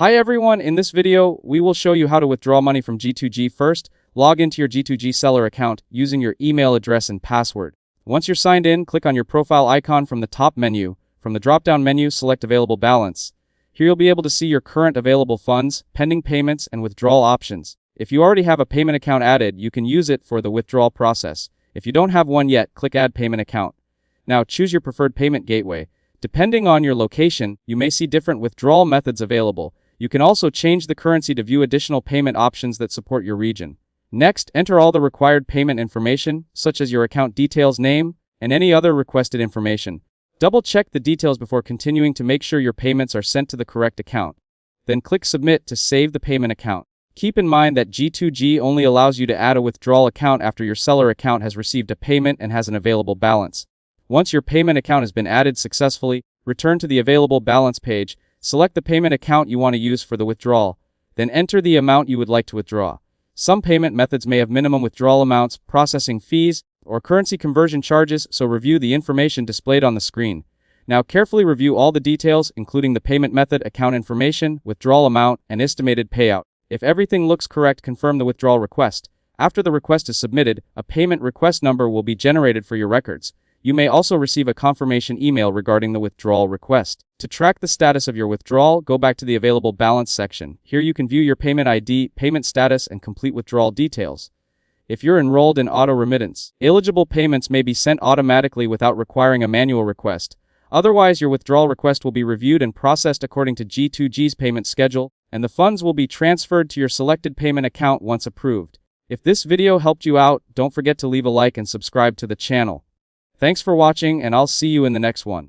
Hi everyone, in this video, we will show you how to withdraw money from G2G. First, log into your G2G seller account using your email address and password. Once you're signed in, click on your profile icon from the top menu. From the drop-down menu, select Available Balance. Here you'll be able to see your current available funds, pending payments, and withdrawal options. If you already have a payment account added, you can use it for the withdrawal process. If you don't have one yet, click Add Payment Account. Now choose your preferred payment gateway. Depending on your location, you may see different withdrawal methods available. You can also change the currency to view additional payment options that support your region. Next, enter all the required payment information, such as your account details, name, and any other requested information. Double-check the details before continuing to make sure your payments are sent to the correct account. Then click Submit to save the payment account. Keep in mind that G2G only allows you to add a withdrawal account after your seller account has received a payment and has an available balance. Once your payment account has been added successfully, return to the Available Balance page. Select the payment account you want to use for the withdrawal, then enter the amount you would like to withdraw. Some payment methods may have minimum withdrawal amounts, processing fees, or currency conversion charges, so review the information displayed on the screen. Now carefully review all the details, including the payment method, account information, withdrawal amount, and estimated payout. If everything looks correct, confirm the withdrawal request. After the request is submitted, a payment request number will be generated for your records. You may also receive a confirmation email regarding the withdrawal request. To track the status of your withdrawal, go back to the Available Balance section. Here you can view your payment ID, payment status, and complete withdrawal details. If you're enrolled in auto remittance, eligible payments may be sent automatically without requiring a manual request. Otherwise, your withdrawal request will be reviewed and processed according to G2G's payment schedule, and the funds will be transferred to your selected payment account once approved. If this video helped you out, don't forget to leave a like and subscribe to the channel. Thanks for watching, and I'll see you in the next one.